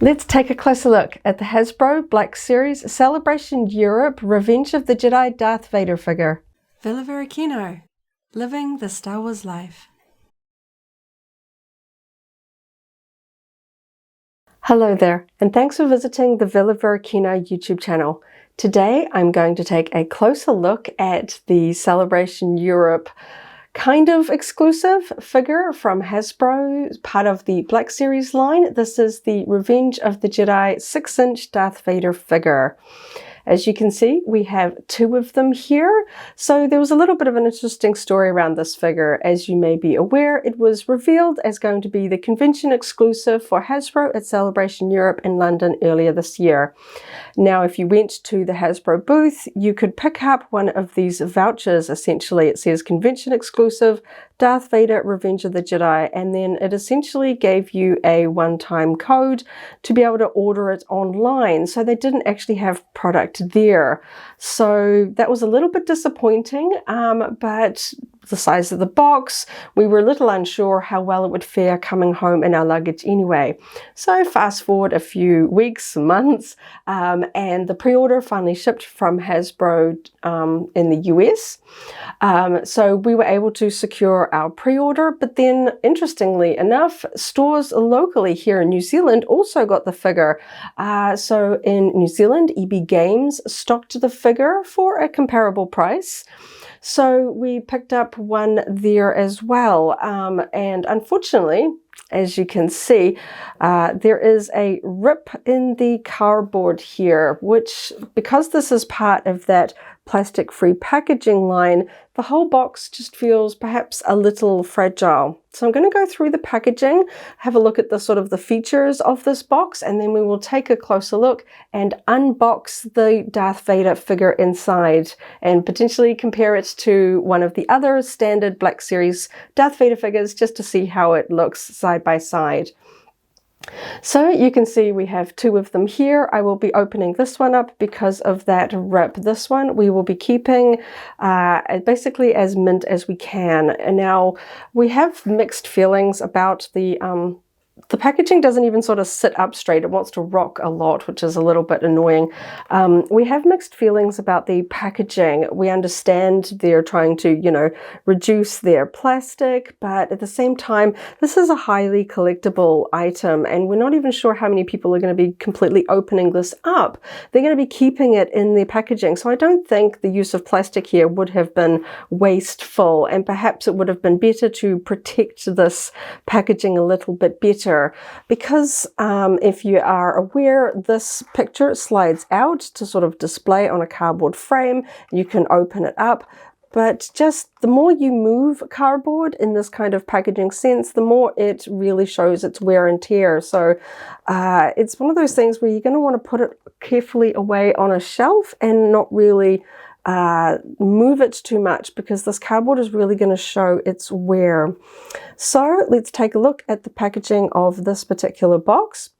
Let's take a closer look at the Hasbro Black Series Celebration Europe Revenge of the Jedi Darth Vader figure. Villa Varykino, living the Star Wars life. Hello there, and thanks for visiting the Villa Varykino YouTube channel. Today I'm going to take a closer look at the Celebration Europe kind of exclusive figure from Hasbro, part of the Black Series line. This is the Revenge of the Jedi 6-inch Darth Vader figure. As you can see, we have two of them here. So there was a little bit of an interesting story around this figure. As you may be aware, it was revealed as going to be the convention exclusive for Hasbro at Celebration Europe in London earlier this year. Now, if you went to the Hasbro booth, you could pick up one of these vouchers. Essentially, it says convention exclusive, Darth Vader, Revenge of the Jedi, and then it essentially gave you a one-time code to be able to order it online. So they didn't actually have product there. So that was a little bit disappointing, but the size of the box, we were a little unsure how well it would fare coming home in our luggage anyway. So fast forward a few weeks, months, and the pre-order finally shipped from Hasbro in the US. So we were able to secure our pre-order, but then interestingly enough, stores locally here in New Zealand also got the figure. So in New Zealand, EB Games stocked the figure for a comparable price. So we picked up one there as well. And unfortunately, as you can see, there is a rip in the cardboard here, which, because this is part of that plastic-free packaging line, the whole box just feels perhaps a little fragile. So I'm going to go through the packaging, have a look at the sort of the features of this box, and then we will take a closer look and unbox the Darth Vader figure inside and potentially compare it to one of the other standard Black Series Darth Vader figures just to see how it looks side by side. So you can see we have two of them here. I will be opening this one up because of that rip. This one we will be keeping basically as mint as we can. And now we have mixed feelings about the packaging doesn't even sort of sit up straight. It wants to rock a lot, which is a little bit annoying. We have mixed feelings about the packaging. We understand they're trying to, reduce their plastic, but at the same time, this is a highly collectible item, and we're not even sure how many people are going to be completely opening this up. They're going to be keeping it in their packaging. So I don't think the use of plastic here would have been wasteful, and perhaps it would have been better to protect this packaging a little bit better. Because if you are aware, this picture slides out to sort of display on a cardboard frame. You can open it up, but just the more you move cardboard in this kind of packaging sense, the more it really shows its wear and tear. So it's one of those things where you're going to want to put it carefully away on a shelf and not really move it too much, because this cardboard is really going to show its wear. So let's take a look at the packaging of this particular box.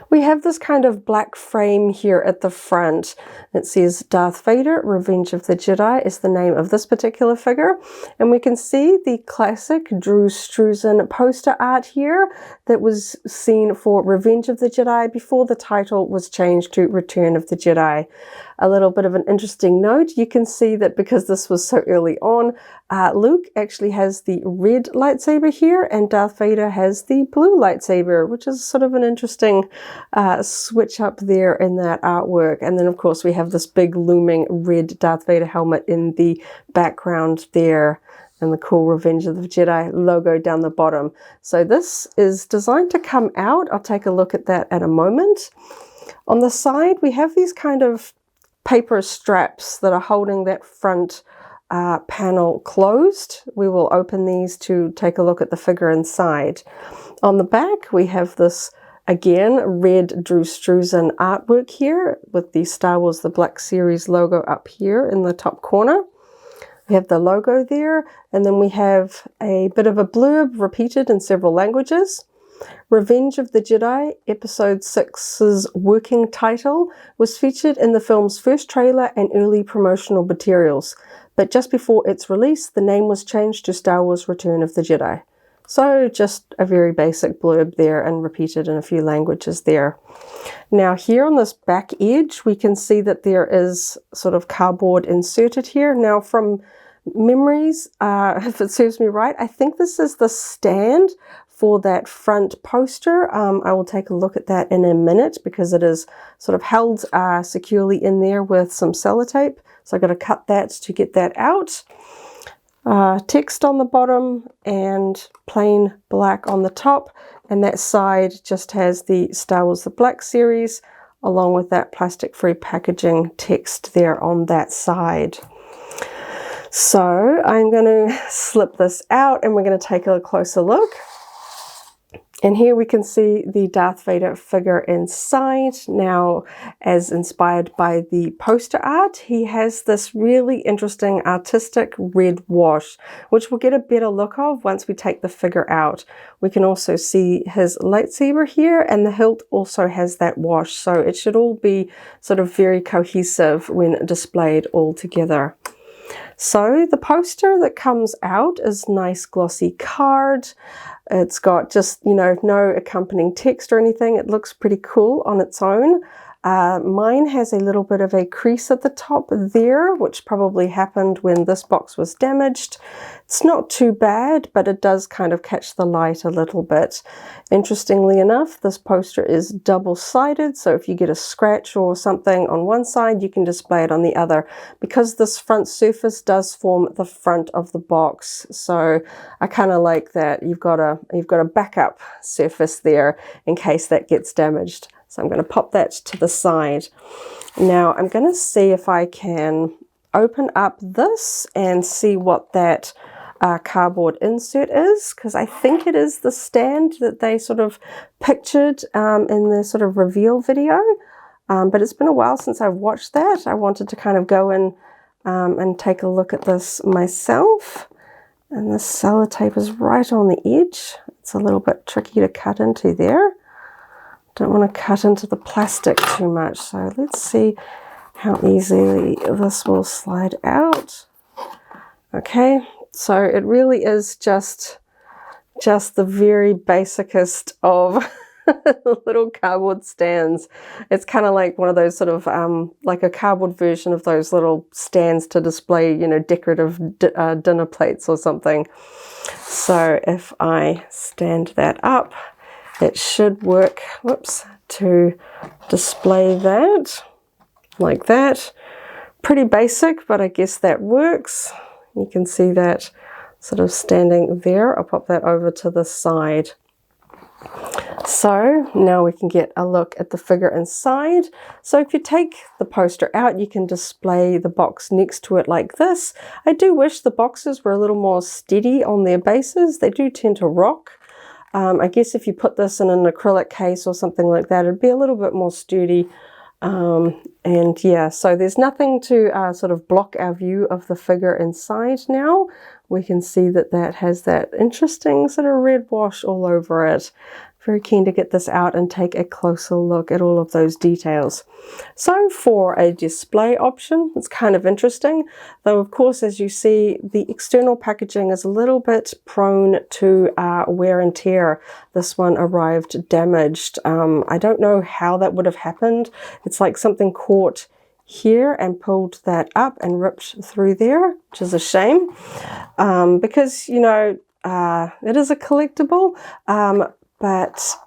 We have this kind of black frame here at the front. It says Darth Vader, Revenge of the Jedi is the name of this particular figure. And we can see the classic Drew Struzan poster art here that was seen for Revenge of the Jedi before the title was changed to Return of the Jedi. A little bit of an interesting note, you can see that because this was so early on, Luke actually has the red lightsaber here and Darth Vader has the blue lightsaber, which is sort of an interesting switch up there in that artwork. And then of course we have this big looming red Darth Vader helmet in the background there, and the cool Revenge of the Jedi logo down the bottom. So this is designed to come out. I'll take a look at that at a moment. On the side we have these kind of paper straps that are holding that front panel closed. We will open these to take a look at the figure inside. On the back we have this, again, red Drew Struzan artwork here with the Star Wars The Black Series logo up here in the top corner. We have the logo there, and then we have a bit of a blurb repeated in several languages. Revenge of the Jedi, Episode 6's working title, was featured in the film's first trailer and early promotional materials, but just before its release, the name was changed to Star Wars Return of the Jedi. So just a very basic blurb there and repeated in a few languages there. Now here on this back edge, we can see that there is sort of cardboard inserted here. Now from memories, if it serves me right, I think this is the stand for that front poster. I will take a look at that in a minute because it is sort of held securely in there with some sellotape. So I've got to cut that to get that out. Text on the bottom and plain black on the top, and that side just has the Star Wars The Black Series along with that plastic-free packaging text there on that side. So I'm going to slip this out and we're going to take a closer look. And here we can see the Darth Vader figure inside. Now, as inspired by the poster art, he has this really interesting artistic red wash, which we'll get a better look of once we take the figure out. We can also see his lightsaber here, and the hilt also has that wash, so it should all be sort of very cohesive when displayed all together. So the poster that comes out is nice glossy card. It's got just, you know, no accompanying text or anything. It looks pretty cool on its own. Mine has a little bit of a crease at the top there, which probably happened when this box was damaged. It's not too bad, but it does kind of catch the light a little bit. Interestingly enough, this poster is double-sided, so if you get a scratch or something on one side, you can display it on the other, because this front surface does form the front of the box. So I kind of like that you've got a backup surface there in case that gets damaged. So I'm going to pop that to the side. Now I'm going to see if I can open up this and see what that cardboard insert is, because I think it is the stand that they sort of pictured in the sort of reveal video. But it's been a while since I've watched that. I wanted to kind of go in and take a look at this myself. And the sellotape is right on the edge. It's a little bit tricky to cut into there. Don't want to cut into the plastic too much, so let's see how easily this will slide out. Okay, so it really is just the very basicest of little cardboard stands. It's kind of like one of those sort of like a cardboard version of those little stands to display, you know, decorative dinner plates or something. So if I stand that up, it should work, whoops, to display that like that. Pretty basic, but I guess that works. You can see that sort of standing there. I'll pop that over to the side. So now we can get a look at the figure inside. So if you take the poster out, you can display the box next to it like this. I do wish the boxes were a little more steady on their bases. They do tend to rock. I guess if you put this in an acrylic case or something like that, it'd be a little bit more sturdy. And yeah, so there's nothing to sort of block our view of the figure inside now. We can see that that has that interesting sort of red wash all over it. Very keen to get this out and take a closer look at all of those details. So for a display option, it's kind of interesting, though of course, as you see, the external packaging is a little bit prone to wear and tear. This one arrived damaged. I don't know how that would have happened. It's like something caught here and pulled that up and ripped through there, which is a shame, because, you know, it is a collectible, but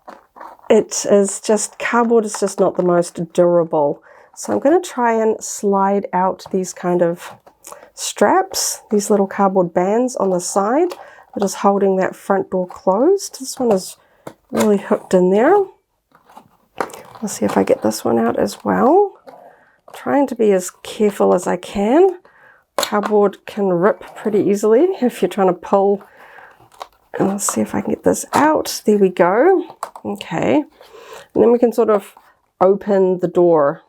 it is just, cardboard is just not the most durable. So I'm going to try and slide out these kind of straps, these little cardboard bands on the side that is holding that front door closed. This one is really hooked in there. Let's see if I get this one out as well. Trying to be as careful as I can. Cardboard can rip pretty easily if you're trying to pull. And let's see if I can get this out. There we go. Okay. And then we can sort of open the door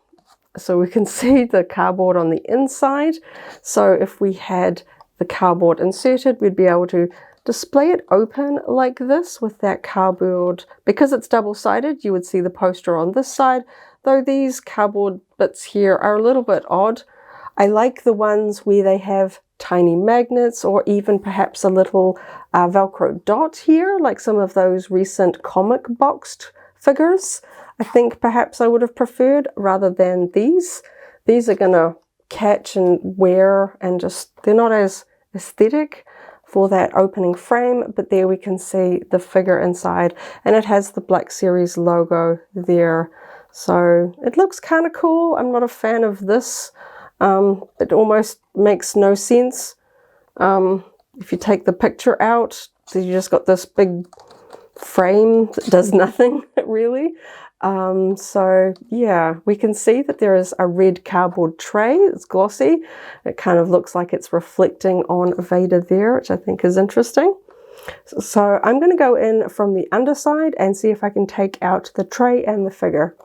so we can see the cardboard on the inside. So if we had the cardboard inserted, we'd be able to display it open like this with that cardboard. Because it's double-sided, you would see the poster on this side, though these cardboard bits here are a little bit odd. I like the ones where they have tiny magnets, or even perhaps a little Velcro dot here, like some of those recent comic boxed figures. I think perhaps I would have preferred rather than these. These are gonna catch and wear and just, they're not as aesthetic for that opening frame, but there we can see the figure inside, and it has the Black Series logo there. So it looks kind of cool. I'm not a fan of this. It almost makes no sense. If you take the picture out, so you just got this big frame that does nothing really. So yeah, we can see that there is a red cardboard tray. It's glossy. It kind of looks like it's reflecting on Vader there, which I think is interesting. So I'm going to go in from the underside and see if I can take out the tray and the figure.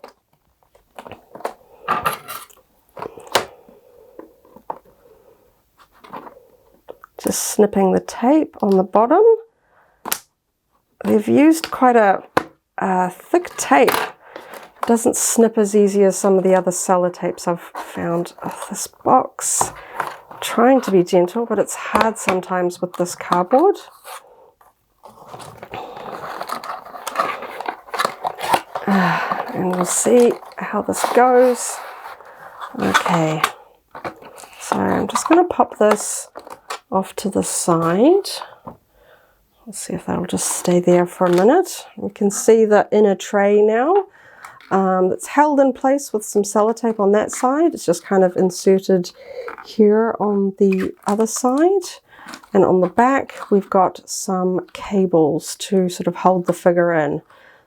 Just snipping the tape on the bottom. They've used quite a thick tape. It doesn't snip as easy as some of the other sellotapes I've found. This box, I'm trying to be gentle, but it's hard sometimes with this cardboard. And we'll see how this goes. Okay, so I'm just going to pop this off to the side. Let's see if that'll just stay there for a minute. We can see the inner tray now. It's held in place with some sellotape on that side. It's just kind of inserted here on the other side. And on the back, we've got some cables to sort of hold the figure in.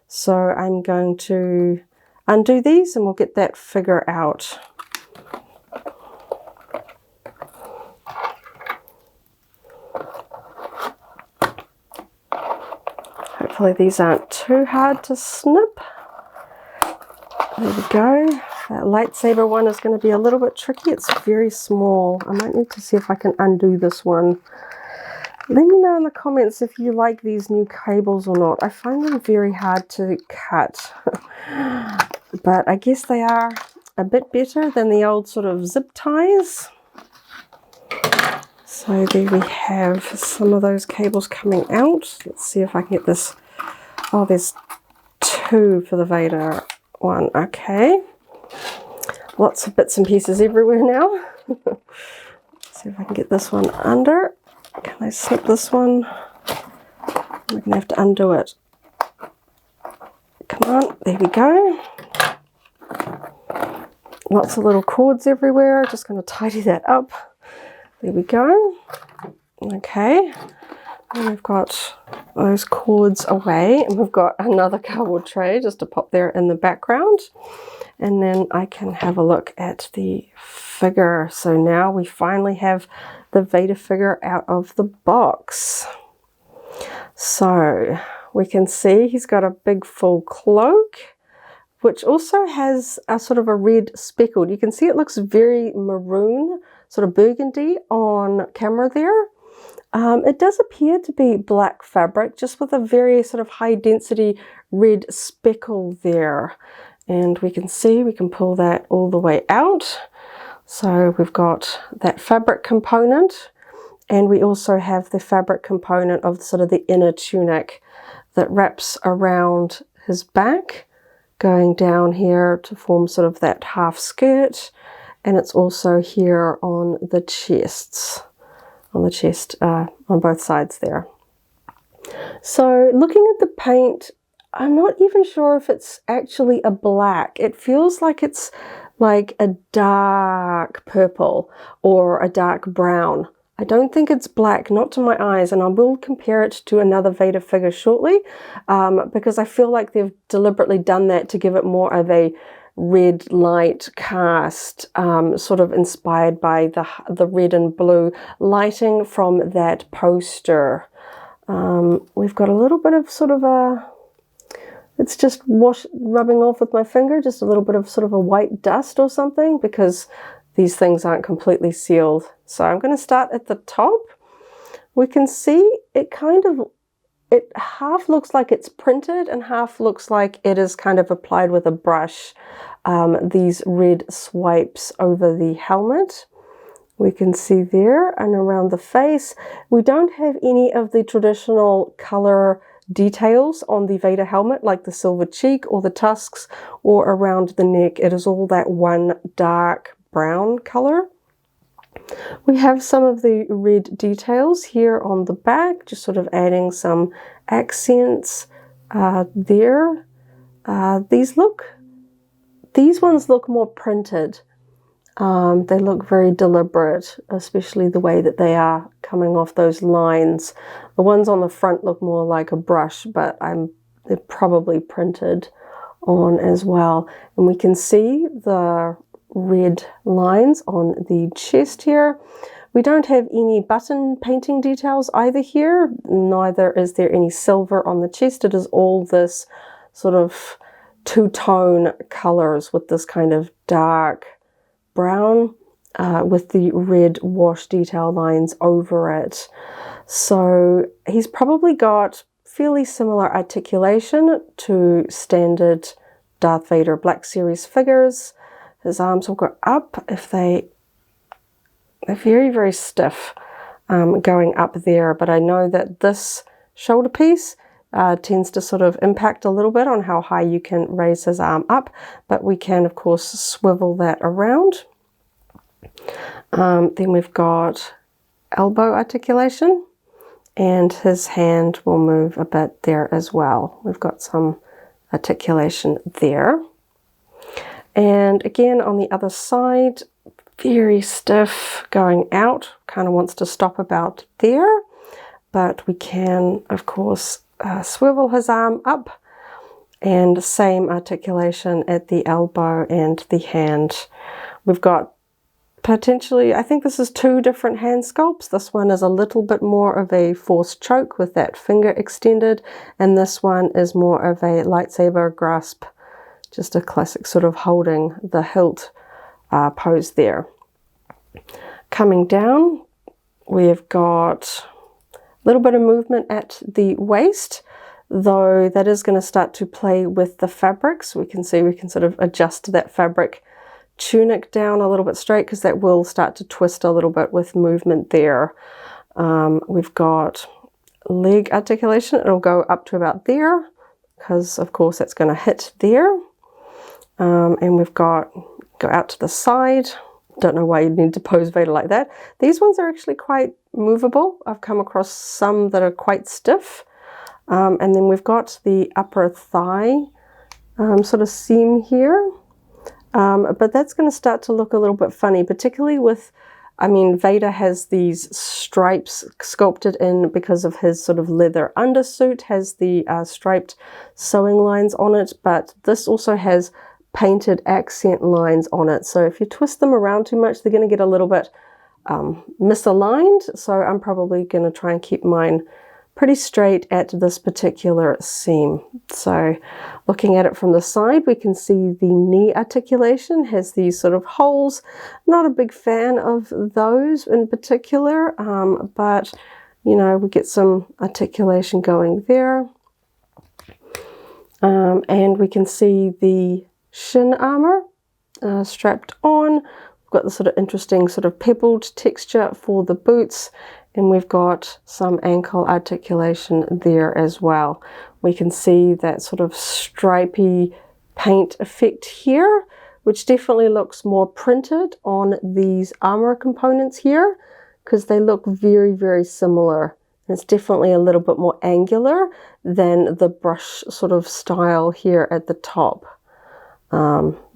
So I'm going to undo these and we'll get that figure out. Hopefully these aren't too hard to snip. There we go. That lightsaber one is going to be a little bit tricky. It's very small. I might need to see if I can undo this one. Let me know in the comments if you like these new cables or not. I find them very hard to cut. But I guess they are a bit better than the old sort of zip ties. So there we have some of those cables coming out. Let's see if I can get this. Oh, there's two for the Vader one. Okay. Lots of bits and pieces everywhere now. Let's see if I can get this one under. Can I snip this one? I'm going to have to undo it. Come on. There we go. Lots of little cords everywhere. Just going to tidy that up. There we go. Okay, and we've got those cords away, and we've got another cardboard tray just to pop there in the background. And then I can have a look at the figure. So now we finally have the Vader figure out of the box. So we can see he's got a big full cloak, which also has a sort of a red speckled. You can see it looks very maroon, sort of burgundy on camera there. It does appear to be black fabric, just with a very sort of high density red speckle there. And we can see, we can pull that all the way out. So we've got that fabric component, and we also have the fabric component of sort of the inner tunic that wraps around his back, going down here to form sort of that half skirt. And it's also here on the chests, on both sides there. So looking at the paint, I'm not even sure if it's actually a black. It feels like it's like a dark purple or a dark brown. I don't think it's black, not to my eyes, and I will compare it to another Vader figure shortly, because I feel like they've deliberately done that to give it more of a red light cast, sort of inspired by the red and blue lighting from that poster. We've got a little bit of sort of a, it's just rubbing off with my finger, just a little bit of sort of a white dust or something, because these things aren't completely sealed. So I'm going to start at the top. We can see it it half looks like it's printed and half looks like it is kind of applied with a brush, these red swipes over the helmet. we can see there, and around the face. We don't have any of the traditional color details on the Vader helmet, like the silver cheek or the tusks or around the neck. It is all that one dark brown color. We have some of the red details here on the back, just sort of adding some accents there. These ones look more printed. They look very deliberate, especially the way that they are coming off those lines. The ones on the front look more like a brush, but they're probably printed on as well. And we can see the red lines on the chest here. We don't have any button painting details either here, neither is there any silver on the chest. It is all this sort of two-tone colors with this kind of dark brown with the red wash detail lines over it. So he's probably got fairly similar articulation to standard Darth Vader Black Series figures. His arms will go up if they're very, very stiff going up there, but I know that this shoulder piece tends to sort of impact a little bit on how high you can raise his arm up, but we can of course swivel that around. Then we've got elbow articulation, and his hand will move a bit there as well. We've got some articulation there. And again on the other side, very stiff going out, kind of wants to stop about there, but we can of course swivel his arm up, and same articulation at the elbow and the hand. We've got potentially, I think this is two different hand sculpts. This one is a little bit more of a forced choke with that finger extended, and this one is more of a lightsaber grasp, just a classic sort of holding the hilt pose there. Coming down, we've got a little bit of movement at the waist, though that is going to start to play with the fabrics. We can see we can sort of adjust that fabric tunic down a little bit straight, because that will start to twist a little bit with movement there. We've got leg articulation. It'll go up to about there, because of course that's going to hit there. And we've got go out to the side. Don't know why you'd need to pose Vader like that. These ones are actually quite movable. I've come across some that are quite stiff. And then we've got the upper thigh sort of seam here. But that's going to start to look a little bit funny, particularly with, I mean, Vader has these stripes sculpted in because of his sort of leather undersuit, has the striped sewing lines on it, but this also has painted accent lines on it. So if you twist them around too much, they're going to get a little bit misaligned. So I'm probably going to try and keep mine pretty straight at this particular seam. So looking at it from the side, we can see the knee articulation has these sort of holes. Not a big fan of those in particular, but you know, we get some articulation going there. And we can see the shin armor strapped on. We've got the sort of interesting sort of pebbled texture for the boots, and we've got some ankle articulation there as well. We can see that sort of stripy paint effect here, which definitely looks more printed on these armor components here, because they look very, very similar. It's definitely a little bit more angular than the brush sort of style here at the top.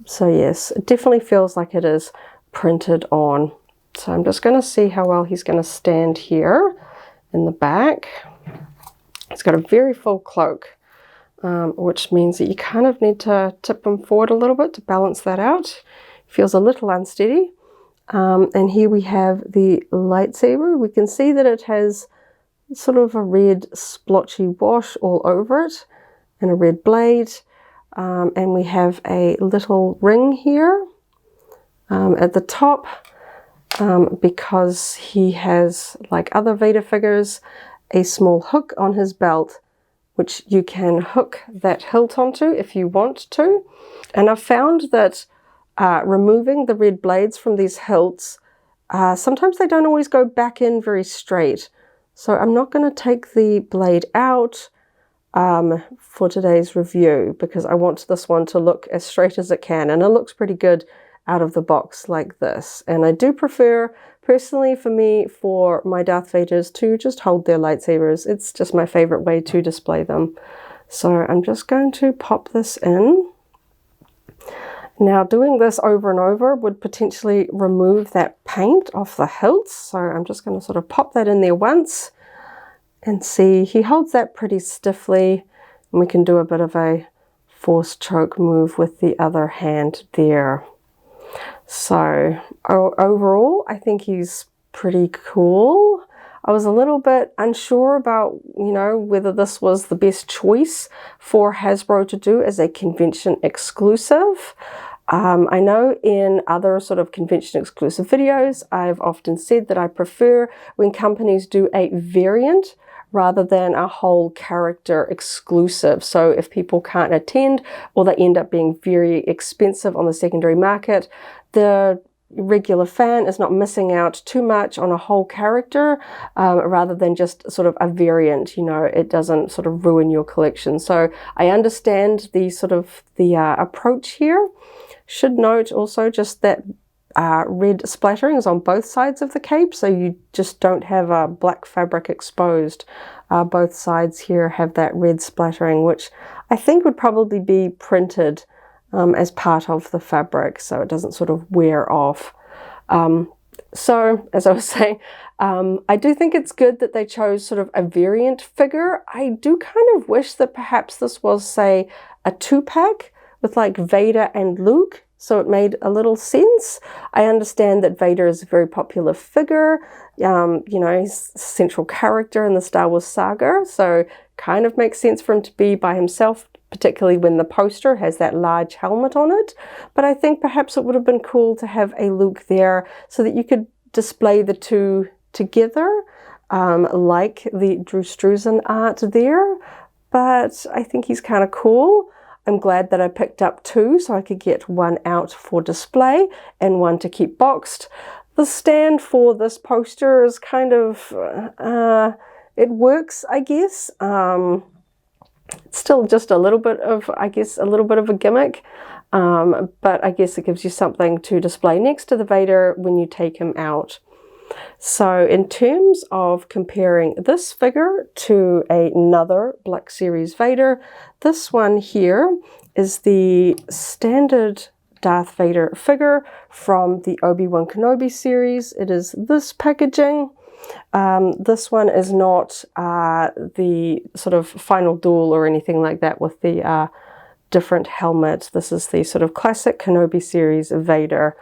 So yes, it definitely feels like it is printed on. So I'm just going to see how well he's going to stand here in the back. He's got a very full cloak, which means that you kind of need to tip him forward a little bit to balance that out. Feels a little unsteady. And here we have the lightsaber. We can see that it has sort of a red splotchy wash all over it and a red blade. And we have a little ring here at the top, because he has, like other Vader figures, a small hook on his belt, which you can hook that hilt onto if you want to. And I've found that removing the red blades from these hilts sometimes they don't always go back in very straight. So I'm not going to take the blade out for today's review because I want this one to look as straight as it can, and it looks pretty good out of the box like this. And I do prefer, personally for me, for my Darth Vaders to just hold their lightsabers. It's just my favorite way to display them. So I'm just going to pop this in. Now doing this over and over would potentially remove that paint off the hilts. So I'm just going to sort of pop that in there once and see, he holds that pretty stiffly, and we can do a bit of a force choke move with the other hand there. So overall, I think he's pretty cool. I was a little bit unsure about, you know, whether this was the best choice for Hasbro to do as a convention exclusive. I know in other sort of convention exclusive videos, I've often said that I prefer when companies do a variant rather than a whole character exclusive. So if people can't attend or they end up being very expensive on the secondary market, the regular fan is not missing out too much on a whole character rather than just sort of a variant. You know, it doesn't sort of ruin your collection. So I understand the sort of the approach here. Should note also just that red splattering is on both sides of the cape, so you just don't have a black fabric exposed. Both sides here have that red splattering, which I think would probably be printed as part of the fabric, so it doesn't sort of wear off. So as I was saying, I do think it's good that they chose sort of a variant figure. I do kind of wish that perhaps this was, say, a 2-pack with like Vader and Luke, so it made a little sense. I understand that Vader is a very popular figure, you know, he's a central character in the Star Wars saga, so kind of makes sense for him to be by himself, particularly when the poster has that large helmet on it. But I think perhaps it would have been cool to have a Luke there so that you could display the two together, like the Drew Struzan art there. But I think he's kind of cool. I'm glad that I picked up 2 so I could get one out for display and one to keep boxed. The stand for this poster is kind of, it works, I guess. It's still just a little bit of, I guess, a little bit of a gimmick, but I guess it gives you something to display next to the Vader when you take him out. So in terms of comparing this figure to another Black Series Vader, this one here is the standard Darth Vader figure from the Obi-Wan Kenobi series. It is this packaging. This one is not the sort of final duel or anything like that with the different helmet. This is the sort of classic Kenobi series of Vader.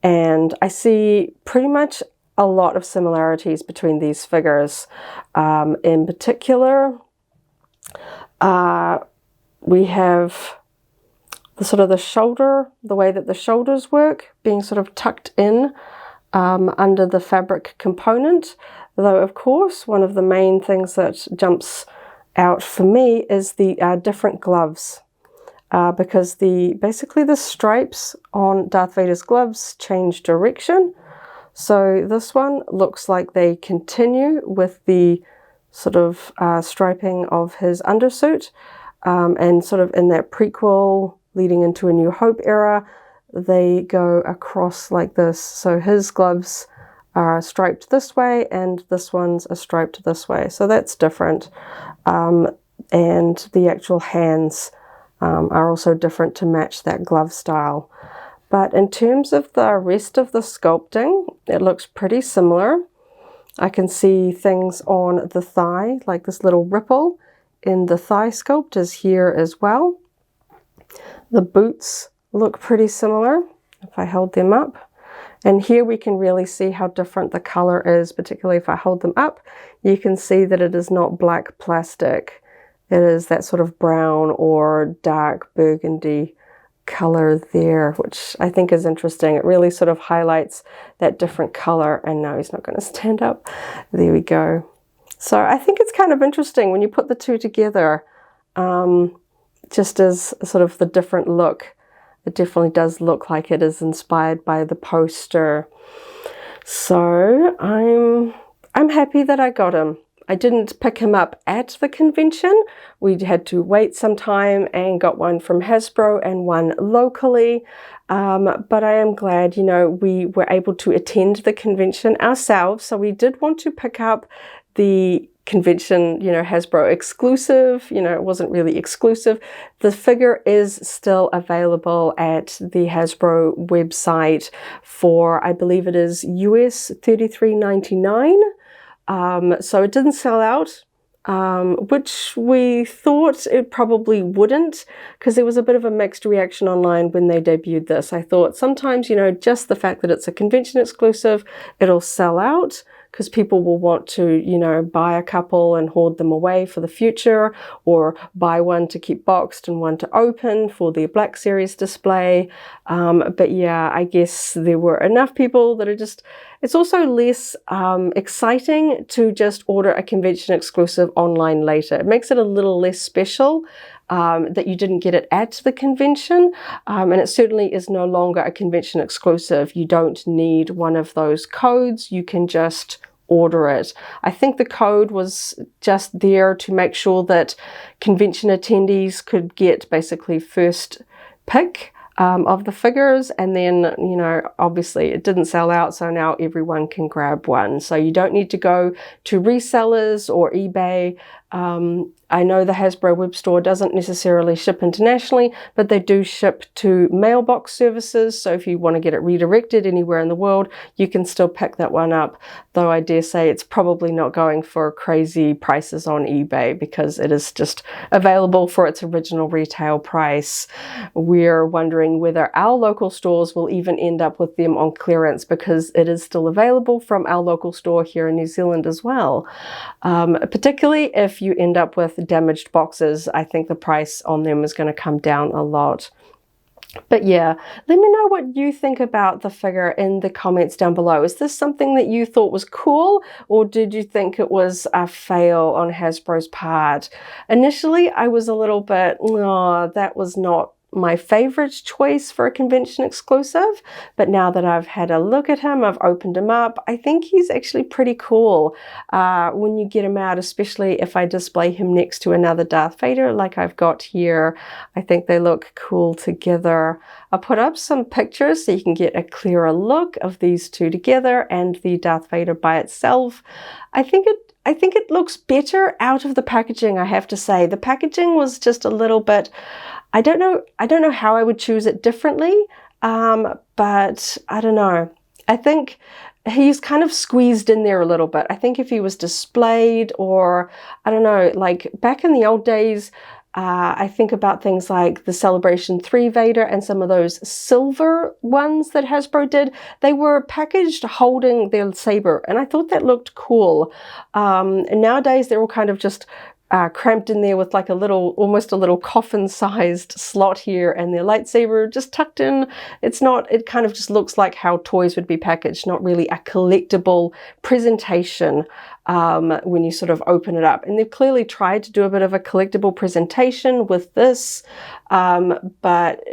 And I see pretty much a lot of similarities between these figures. In particular, we have the sort of the shoulder, the way that the shoulders work, being sort of tucked in under the fabric component. Though, of course, one of the main things that jumps out for me is the different gloves. Because basically the stripes on Darth Vader's gloves change direction. So this one looks like they continue with the sort of striping of his undersuit, and sort of in that prequel leading into A New Hope era, they go across like this. So his gloves are striped this way and this one's are striped this way. So that's different. And the actual hands are also different to match that glove style. But in terms of the rest of the sculpting, it looks pretty similar. I can see things on the thigh, like this little ripple in the thigh sculpt is here as well. The boots look pretty similar if I hold them up. And here we can really see how different the color is, particularly if I hold them up. You can see that it is not black plastic. It is that sort of brown or dark burgundy color there, which I think is interesting. It really sort of highlights that different color. And no, he's not going to stand up. There we go. So I think it's kind of interesting when you put the two together, just as sort of the different look. It definitely does look like it is inspired by the poster. So I'm happy that I got him. I didn't pick him up at the convention. We had to wait some time and got one from Hasbro and one locally. But I am glad, you know, we were able to attend the convention ourselves. So we did want to pick up the convention, you know, Hasbro exclusive. You know, it wasn't really exclusive. The figure is still available at the Hasbro website for, I believe it is US $33.99. So it didn't sell out, which we thought it probably wouldn't, because there was a bit of a mixed reaction online when they debuted this. I thought sometimes, you know, just the fact that it's a convention exclusive, it'll sell out, because people will want to, you know, buy a couple and hoard them away for the future, or buy one to keep boxed and one to open for their Black Series display. But yeah, I guess there were enough people that are just, it's also less exciting to just order a convention exclusive online later. It makes it a little less special that you didn't get it at the convention. And it certainly is no longer a convention exclusive. You don't need one of those codes. You can just order it. I think the code was just there to make sure that convention attendees could get basically first pick of the figures, and then, you know, obviously it didn't sell out, so now everyone can grab one. So you don't need to go to resellers or eBay. I know the Hasbro web store doesn't necessarily ship internationally, but they do ship to mailbox services. So if you want to get it redirected anywhere in the world, you can still pick that one up. Though I dare say it's probably not going for crazy prices on eBay, because it is just available for its original retail price. We're wondering whether our local stores will even end up with them on clearance, because it is still available from our local store here in New Zealand as well. Particularly if you end up with damaged boxes, I think the price on them is going to come down a lot. But yeah, let me know what you think about the figure in the comments down below. Is this something that you thought was cool, or did you think it was a fail on Hasbro's part? Initially, I was a little bit, oh, that was not my favorite choice for a convention exclusive, but now that I've had a look at him, I've opened him up, I think he's actually pretty cool when you get him out, especially if I display him next to another Darth Vader like I've got here. I think they look cool together. I'll put up some pictures so you can get a clearer look of these two together and the Darth Vader by itself. I think it looks better out of the packaging, I have to say. The packaging was just a little bit, I don't know how I would choose it differently, but I don't know. I think he's kind of squeezed in there a little bit. I think if he was displayed, or I don't know, like back in the old days, I think about things like the Celebration 3 Vader and some of those silver ones that Hasbro did. They were packaged holding their saber, and I thought that looked cool. And nowadays they're all kind of just cramped in there with like a little, almost a little coffin-sized slot here, and their lightsaber just tucked in. It's not, it kind of just looks like how toys would be packaged, not really a collectible presentation when you sort of open it up. And they've clearly tried to do a bit of a collectible presentation with this, but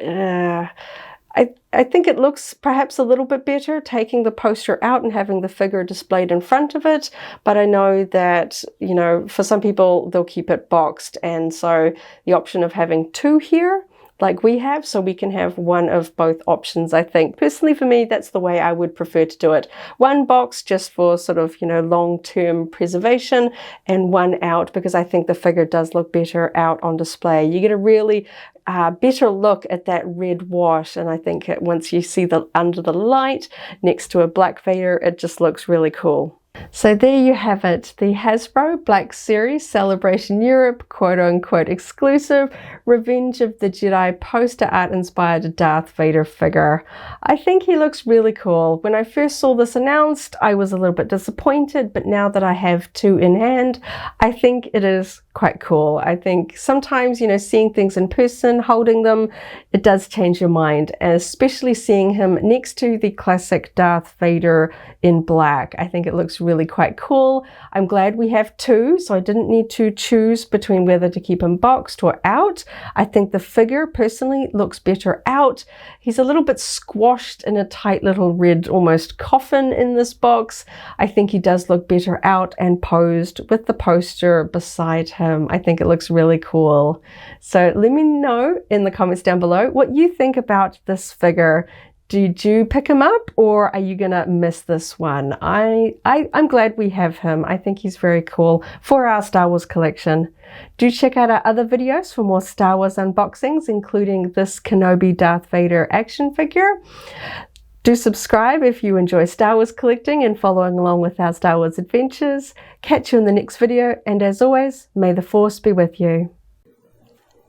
I think it looks perhaps a little bit better taking the poster out and having the figure displayed in front of it. But I know that, you know, for some people, they'll keep it boxed. And so the option of having two here, like we have, so we can have one of both options, I think. Personally, for me, that's the way I would prefer to do it. One box just for sort of, you know, long-term preservation, and one out because I think the figure does look better out on display. You get a really better look at that red wash, and I think once you see the under the light next to a Black Vader, it just looks really cool. So there you have it, the Hasbro Black Series Celebration Europe quote-unquote exclusive Revenge of the Jedi poster art inspired Darth Vader figure. I think he looks really cool. When I first saw this announced, I was a little bit disappointed, but now that I have two in hand, I think it is quite cool. I think sometimes, you know, seeing things in person, holding them, it does change your mind, and especially seeing him next to the classic Darth Vader in black. I think it looks really quite cool. I'm glad we have two, so I didn't need to choose between whether to keep him boxed or out. I think the figure personally looks better out. He's a little bit squashed in a tight little red almost coffin in this box. I think he does look better out and posed with the poster beside him. I think it looks really cool. So let me know in the comments down below what you think about this figure. Did you pick him up, or are you gonna miss this one? I'm glad we have him. I think he's very cool for our Star Wars collection. Do check out our other videos for more Star Wars unboxings, including this Kenobi Darth Vader action figure. Do subscribe if you enjoy Star Wars collecting and following along with our Star Wars adventures. Catch you in the next video, and as always, may the Force be with you.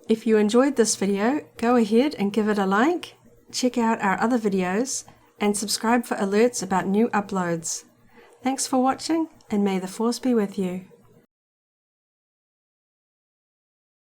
If you enjoyed this video, go ahead and give it a like. Check out our other videos and subscribe for alerts about new uploads. Thanks for watching, and may the Force be with you.